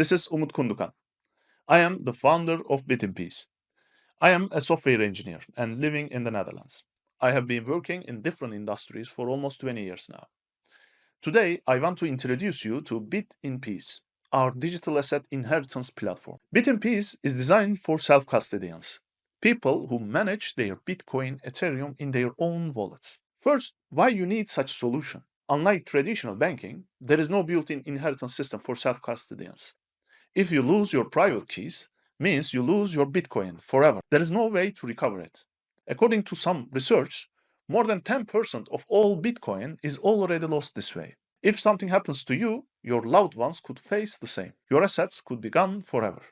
This is Umut Kundukan. I am the founder of BitInPeace. I am a software engineer and living in the Netherlands. I have been working in different industries for almost 20 years now. Today, I want to introduce you to BitInPeace, our digital asset inheritance platform. BitInPeace is designed for self-custodians, people who manage their Bitcoin, Ethereum in their own wallets. First, why you need such solution? Unlike traditional banking, there is no built-in inheritance system for self-custodians. If you lose your private keys, means you lose your Bitcoin forever. There is no way to recover it. According to some research, more than 10% of all Bitcoin is already lost this way. If something happens to you, your loved ones could face the same. Your assets could be gone forever.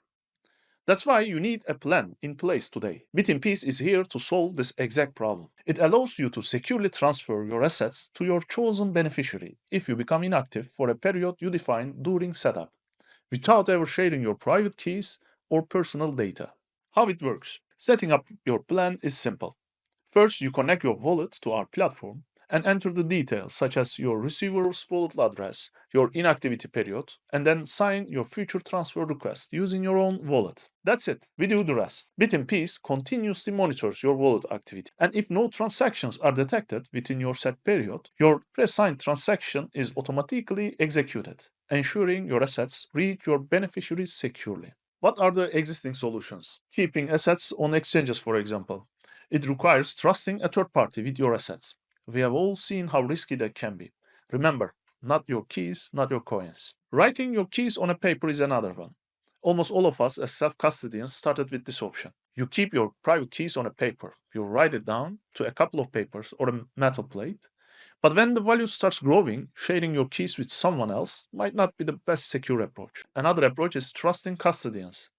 That's why you need a plan in place today. BitInPeace is here to solve this exact problem. It allows you to securely transfer your assets to your chosen beneficiary if you become inactive for a period you define during setup, without ever sharing your private keys or personal data. How it works? Setting up your plan is simple. First, you connect your wallet to our platform and enter the details such as your receiver's wallet address, your inactivity period, and then sign your future transfer request using your own wallet. That's it. We do the rest. BitInPeace continuously monitors your wallet activity, and if no transactions are detected within your set period, your pre-signed transaction is automatically executed, ensuring your assets reach your beneficiaries securely. What are the existing solutions? Keeping assets on exchanges, for example. It requires trusting a third party with your assets. We have all seen how risky that can be. Remember, not your keys, not your coins. Writing your keys on a paper is another one. Almost all of us as self-custodians started with this option. You keep your private keys on a paper. You write it down to a couple of papers or a metal plate. But when the value starts growing, sharing your keys with someone else might not be the best secure approach. Another approach is trusting custodians.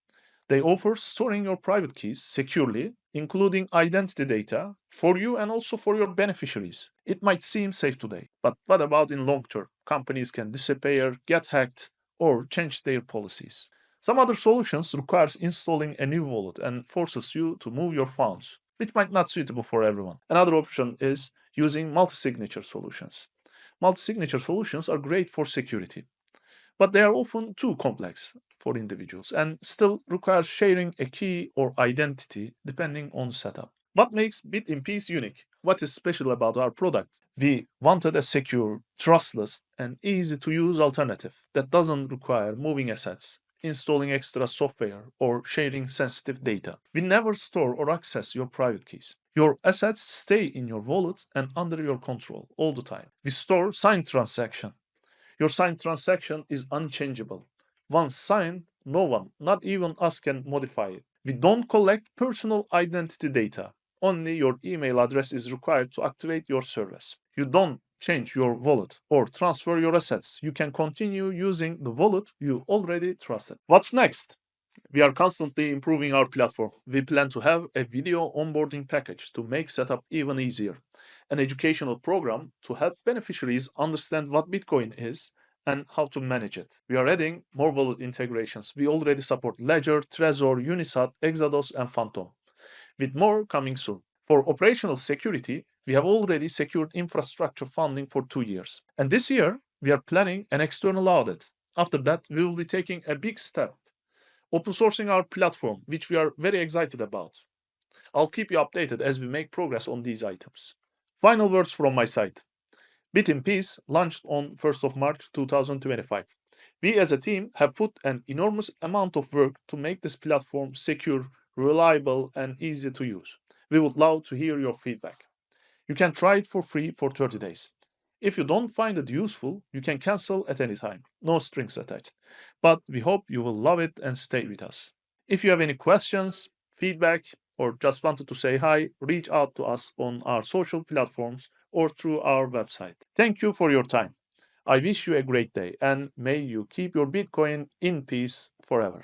They offer storing your private keys securely, including identity data, for you and also for your beneficiaries. It might seem safe today, but what about in long term? Companies can disappear, get hacked, or change their policies. Some other solutions requires installing a new wallet and forces you to move your funds, which might not be suitable for everyone. Another option is using multi-signature solutions. Multi-signature solutions are great for security, but they are often too complex for individuals and still require sharing a key or identity depending on setup. What makes BitInPeace unique? What is special about our product? We wanted a secure, trustless, and easy to use alternative that doesn't require moving assets, installing extra software, or sharing sensitive data. We never store or access your private keys. Your assets stay in your wallet and under your control all the time. We store signed transaction. Your signed transaction is unchangeable. Once signed, no one, not even us, can modify it. We don't collect personal identity data. Only your email address is required to activate your service. You don't change your wallet or transfer your assets. You can continue using the wallet you already trusted. What's next? We are constantly improving our platform. We plan to have a video onboarding package to make setup even easier, an educational program to help beneficiaries understand what Bitcoin is and how to manage it. We are adding more wallet integrations. We already support Ledger, Trezor, Unisat, Exodus, and Phantom, with more coming soon. For operational security, we have already secured infrastructure funding for 2 years. And this year, we are planning an external audit. After that, we will be taking a big step, open sourcing our platform, which we are very excited about. I'll keep you updated as we make progress on these items. Final words from my side. BitInPeace launched on 1st of March 2025. We as a team have put an enormous amount of work to make this platform secure, reliable, and easy to use. We would love to hear your feedback. You can try it for free for 30 days. If you don't find it useful, you can cancel at any time. No strings attached. But we hope you will love it and stay with us. If you have any questions, feedback, or just wanted to say hi, reach out to us on our social platforms or through our website. Thank you for your time. I wish you a great day and may you keep your Bitcoin in peace forever.